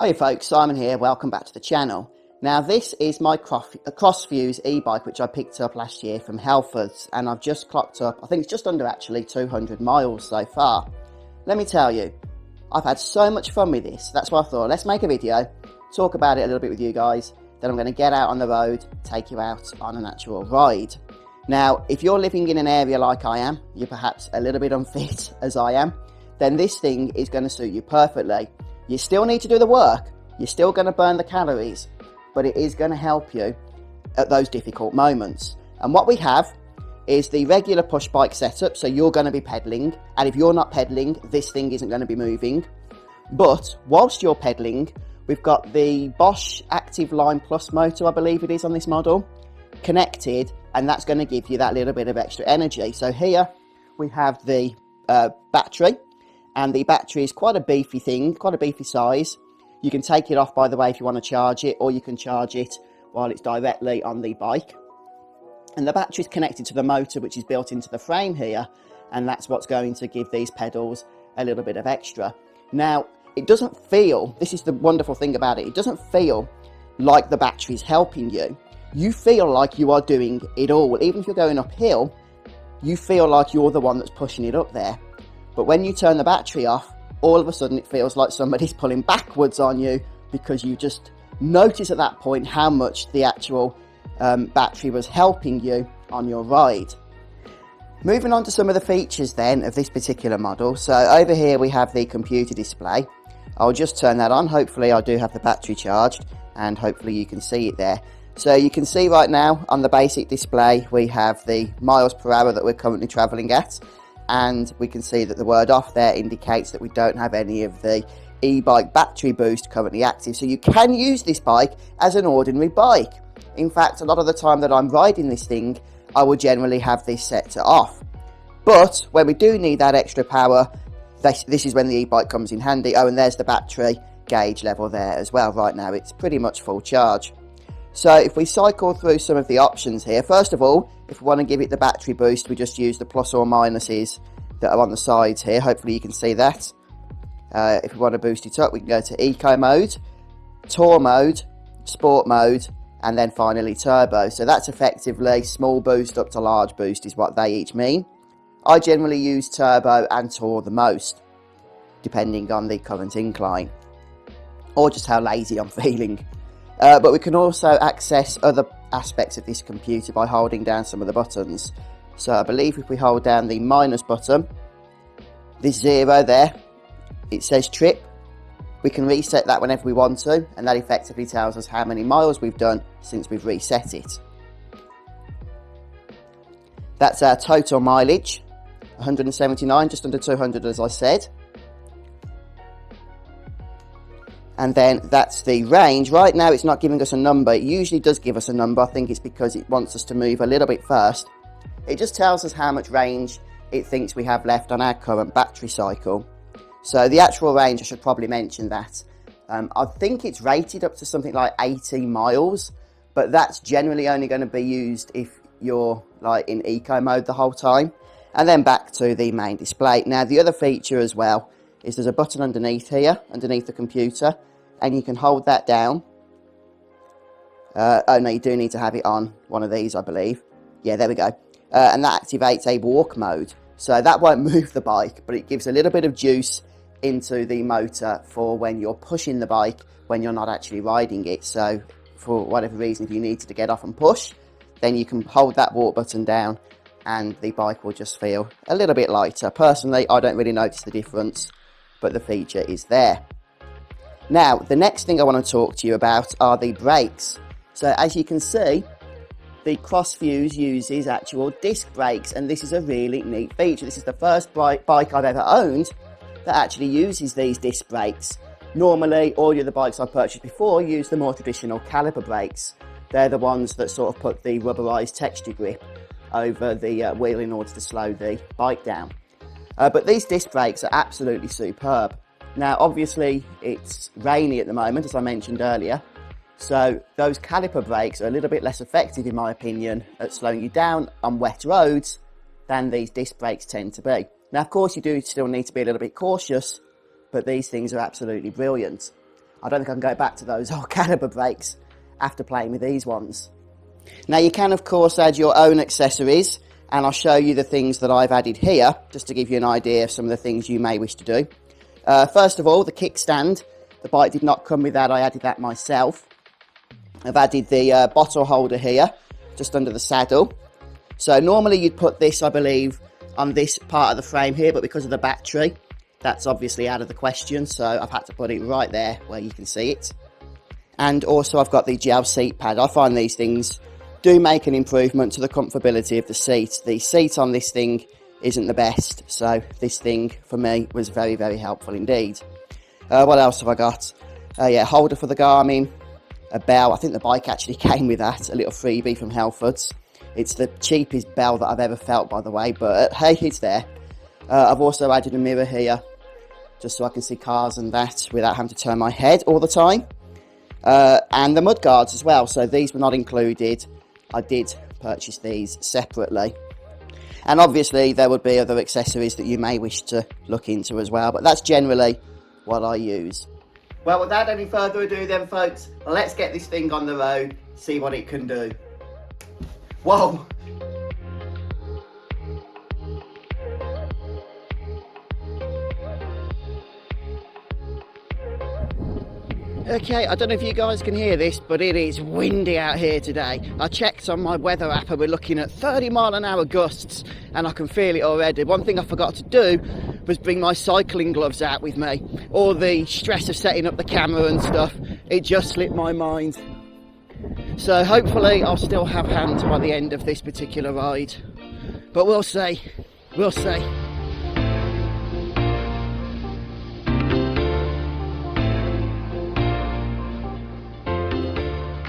Hi folks, Simon here, welcome back to the channel. Now this is my Crossfuse e-bike which I picked up last year from Halfords, and I've just clocked up, I think it's just under actually 200 miles so far. Let me tell you, I've had so much fun with this, that's why I thought let's make a video, talk about it a little bit with you guys, then I'm going to get out on the road, take you out on an actual ride. Now if you're living in an area like I am, you're perhaps a little bit unfit as I am, then this thing is going to suit you perfectly. You still need to do the work, you're still going to burn the calories, but it is going to help you at those difficult moments. And what we have is the regular push bike setup, so you're going to be pedaling, and if you're not pedaling, this thing isn't going to be moving. But whilst you're pedaling, we've got the Bosch Active Line Plus motor, I believe it is on this model, connected, and that's going to give you that little bit of extra energy. So here we have the battery. And the battery is quite a beefy thing, quite a beefy size. You can take it off, by the way, if you want to charge it, or you can charge it while it's directly on the bike. And the battery is connected to the motor, which is built into the frame here, and that's what's going to give these pedals a little bit of extra. Now, it doesn't feel, this is the wonderful thing about it, it doesn't feel like the battery's helping you. You feel like you are doing it all. Even if you're going uphill, you feel like you're the one that's pushing it up there. But when you turn the battery off, all of a sudden it feels like somebody's pulling backwards on you, because you just notice at that point how much the actual battery was helping you on your ride. Moving on to some of the features then of this particular model. So over here we have the computer display. I'll just turn that on. Hopefully I do have the battery charged, and hopefully you can see it there. So you can see right now on the basic display we have the miles per hour that we're currently travelling at. And we can see that the word off there indicates that we don't have any of the e-bike battery boost currently active. So you can use this bike as an ordinary bike. In fact, a lot of the time that I'm riding this thing, I will generally have this set to off. But when we do need that extra power, this is when the e-bike comes in handy. Oh, and there's the battery gauge level there as well. Right now it's pretty much full charge. So if we cycle through some of the options here, first of all, if we want to give it the battery boost, we just use the plus or minuses that are on the sides here. Hopefully you can see that. If we want to boost it up, we can go to Eco mode, Tour mode, Sport mode, and then finally Turbo. So that's effectively small boost up to large boost is what they each mean. I generally use Turbo and Tour the most, depending on the current incline, or just how lazy I'm feeling. But we can also access other aspects of this computer by holding down some of the buttons. So I believe if we hold down the minus button, this 0 there, it says trip. We can reset that whenever we want to, and that effectively tells us how many miles we've done since we've reset it. That's our total mileage, 179, just under 200 as I said. And then that's the range. Right now it's not giving us a number. It usually does give us a number. I think it's because it wants us to move a little bit first. It just tells us how much range it thinks we have left on our current battery cycle. So the actual range, I should probably mention that. I think it's rated up to something like 80 miles, but that's generally only going to be used if you're like in eco mode the whole time. And then back to the main display. Now the other feature as well is there's a button underneath here, underneath the computer, and you can hold that down. Oh no, you do need to have it on one of these, I believe. Yeah, there we go. And that activates a walk mode. So that won't move the bike, but it gives a little bit of juice into the motor for when you're pushing the bike, when you're not actually riding it. So for whatever reason, if you needed to get off and push, then you can hold that walk button down and the bike will just feel a little bit lighter. Personally, I don't really notice the difference, but the feature is there. Now, the next thing I want to talk to you about are the brakes. So as you can see, the Crossfuse uses actual disc brakes, and this is a really neat feature. This is the first bike I've ever owned that actually uses these disc brakes. Normally, all the other bikes I've purchased before use the more traditional caliper brakes. They're the ones that sort of put the rubberized texture grip over the wheel in order to slow the bike down. But these disc brakes are absolutely superb. Now obviously it's rainy at the moment, as I mentioned earlier, so those caliper brakes are a little bit less effective in my opinion at slowing you down on wet roads than these disc brakes tend to be. Now of course you do still need to be a little bit cautious, but these things are absolutely brilliant. I don't think I can go back to those old caliber brakes after playing with these ones. Now you can of course add your own accessories, and I'll show you the things that I've added here, just to give you an idea of some of the things you may wish to do. First of all, the kickstand. The bike did not come with that, I added that myself. I've added the bottle holder here, just under the saddle. So normally you'd put this, I believe, on this part of the frame here, but because of the battery, that's obviously out of the question, so I've had to put it right there where you can see it. And also I've got the gel seat pad. I find these things do make an improvement to the comfortability of the seat. The seat on this thing isn't the best, so this thing for me was very, very helpful indeed. What else have I got? Yeah, holder for the Garmin, a bell. I think the bike actually came with that, a little freebie from Halfords. It's the cheapest bell that I've ever felt, by the way, but hey, it's there. I've also added a mirror here, just so I can see cars and that without having to turn my head all the time. And the mud guards as well, so these were not included. I did purchase these separately. And obviously there would be other accessories that you may wish to look into as well, but that's generally what I use. Well, without any further ado then folks, let's get this thing on the road, see what it can do. Whoa! Okay, I don't know if you guys can hear this, but it is windy out here today. I checked on my weather app and we're looking at 30-mile-an-hour gusts, and I can feel it already. One thing I forgot to do was bring my cycling gloves out with me. All the stress of setting up the camera and stuff, it just slipped my mind. So hopefully I'll still have hands by the end of this particular ride. But we'll see. We'll see.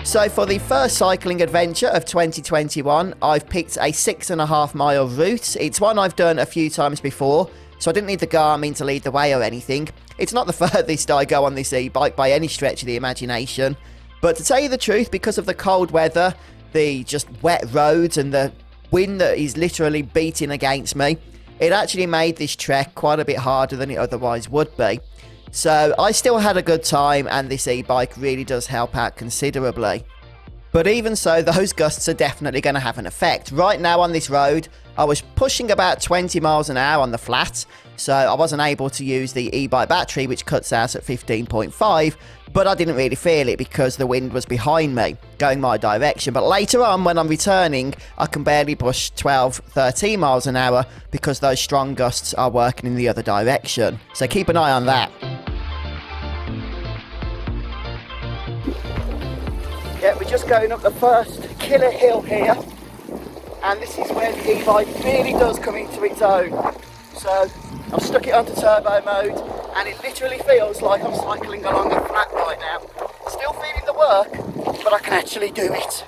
So for the first cycling adventure of 2021, I've picked a 6.5 mile route. It's one I've done a few times before, so I didn't need the Garmin to lead the way or anything. It's not the furthest I go on this e-bike by any stretch of the imagination. But to tell you the truth, because of the cold weather, the just wet roads and the wind that is literally beating against me, it actually made this trek quite a bit harder than it otherwise would be. So I still had a good time, and this e-bike really does help out considerably. But even so, those gusts are definitely going to have an effect. Right now on this road, I was pushing about 20 miles an hour on the flat, so I wasn't able to use the e-bike battery, which cuts out at 15.5, but I didn't really feel it because the wind was behind me, going my direction. But later on, when I'm returning, I can barely push 12, 13 miles an hour because those strong gusts are working in the other direction. So keep an eye on that. Yeah, we're just going up the first killer hill here, and this is where the e-bike really does come into its own. So I've stuck it onto turbo mode, and it literally feels like I'm cycling along a flat right now. Still feeling the work, but I can actually do it.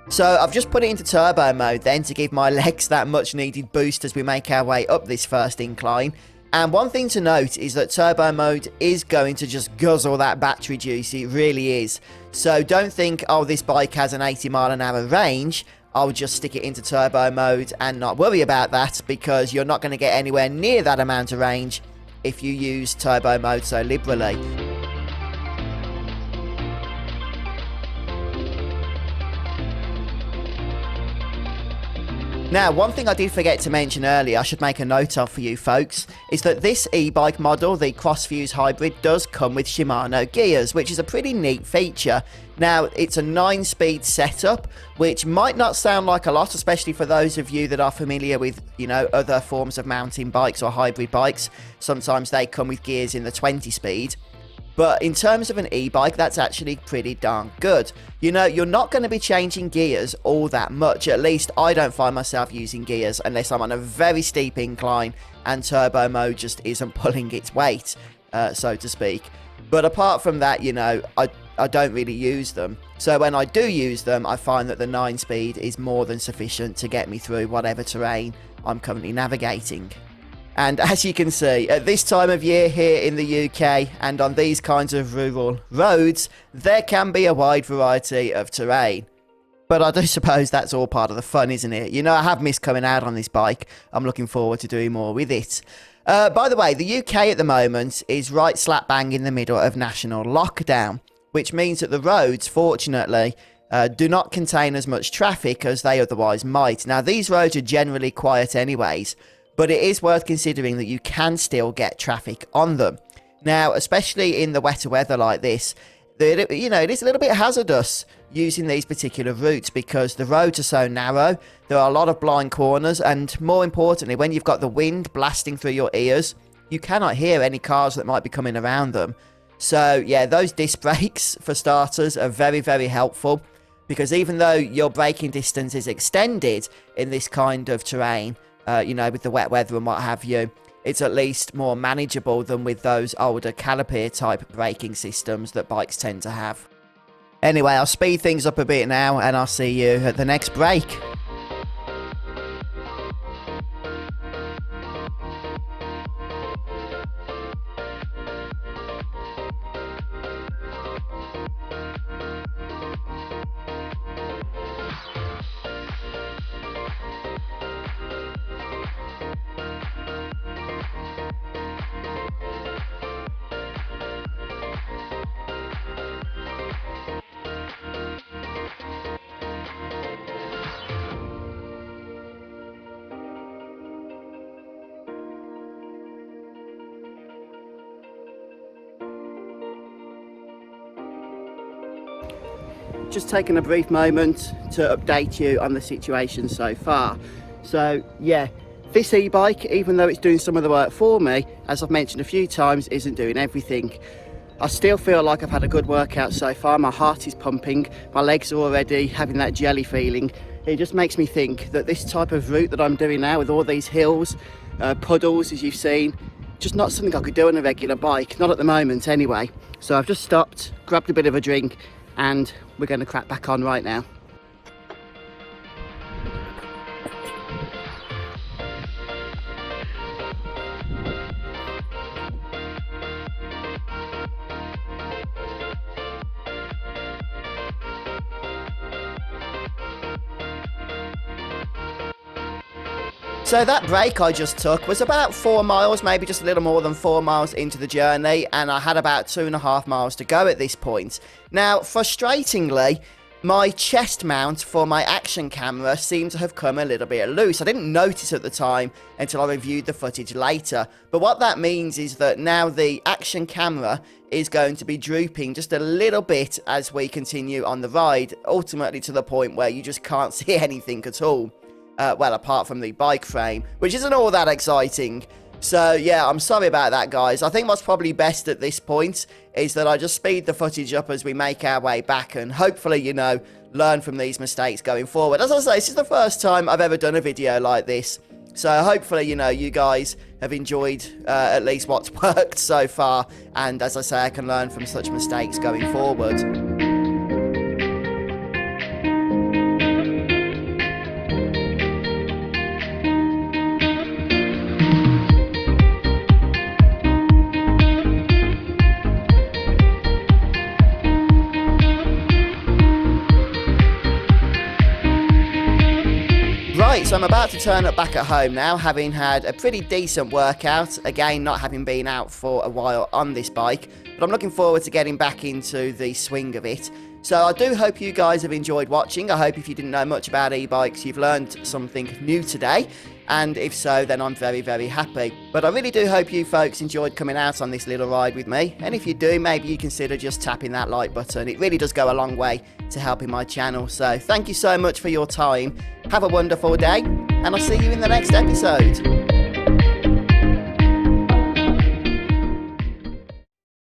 So I've just put it into turbo mode then to give my legs that much needed boost as we make our way up this first incline. And one thing to note is that turbo mode is going to just guzzle that battery juice, it really is. So don't think, oh, this bike has an 80-mile-an-hour range, I'll just stick it into turbo mode and not worry about that, because you're not going to get anywhere near that amount of range if you use turbo mode so liberally. Now, one thing I did forget to mention earlier, I should make a note of for you folks, is that this e-bike model, the Crossfuse Hybrid, does come with Shimano gears, which is a pretty neat feature. Now, it's a 9-speed setup, which might not sound like a lot, especially for those of you that are familiar with, you know, other forms of mountain bikes or hybrid bikes. Sometimes they come with gears in the 20-speed. But in terms of an e-bike, that's actually pretty darn good. You know, you're not going to be changing gears all that much. At least I don't find myself using gears unless I'm on a very steep incline and turbo mode just isn't pulling its weight, so to speak. But apart from that, you know, I don't really use them. So when I do use them, I find that the 9-speed is more than sufficient to get me through whatever terrain I'm currently navigating. And as you can see, at this time of year here in the UK and on these kinds of rural roads, there can be a wide variety of terrain. But I do suppose that's all part of the fun, isn't it? You know, I have missed coming out on this bike. I'm looking forward to doing more with it. By the way, the UK at the moment is right slap bang in the middle of national lockdown, which means that the roads, fortunately, do not contain as much traffic as they otherwise might. Now, these roads are generally quiet anyways, but it is worth considering that you can still get traffic on them. Now, especially in the wetter weather like this, it is a little bit hazardous using these particular routes because the roads are so narrow. There are a lot of blind corners, and more importantly, when you've got the wind blasting through your ears, you cannot hear any cars that might be coming around them. So yeah, those disc brakes for starters are very, very helpful, because even though your braking distance is extended in this kind of terrain, with the wet weather and what have you, it's at least more manageable than with those older caliper type braking systems that bikes tend to have. Anyway, I'll speed things up a bit now, and I'll see you at the next break. Just taking a brief moment to update you on the situation so far. So yeah, this e-bike, even though it's doing some of the work for me, as I've mentioned a few times, isn't doing everything. I still feel like I've had a good workout so far. My heart is pumping, my legs are already having that jelly feeling. It just makes me think that this type of route that I'm doing now, with all these hills, puddles as you've seen, just not something I could do on a regular bike, not at the moment anyway. So I've just stopped, grabbed a bit of a drink, and we're going to crack back on right now. So that break I just took was about 4 miles, maybe just a little more than 4 miles into the journey, and I had about 2.5 miles to go at this point. Now, frustratingly, my chest mount for my action camera seemed to have come a little bit loose. I didn't notice at the time until I reviewed the footage later, but what that means is that now the action camera is going to be drooping just a little bit as we continue on the ride, ultimately to the point where you just can't see anything at all. Well, apart from the bike frame, which isn't all that exciting. So yeah, I'm sorry about that, guys. I think what's probably best at this point is that I just speed the footage up as we make our way back, and hopefully, learn from these mistakes going forward. As I say, this is the first time I've ever done a video like this. So hopefully, you guys have enjoyed at least what's worked so far. And as I say, I can learn from such mistakes going forward. So I'm about to turn up back at home now, having had a pretty decent workout. Again, not having been out for a while on this bike, but I'm looking forward to getting back into the swing of it. So I do hope you guys have enjoyed watching. I hope if you didn't know much about e-bikes, you've learned something new today. And if so, then I'm very, very happy. But I really do hope you folks enjoyed coming out on this little ride with me. And if you do, maybe you consider just tapping that like button. It really does go a long way to helping my channel. So thank you so much for your time. Have a wonderful day, and I'll see you in the next episode.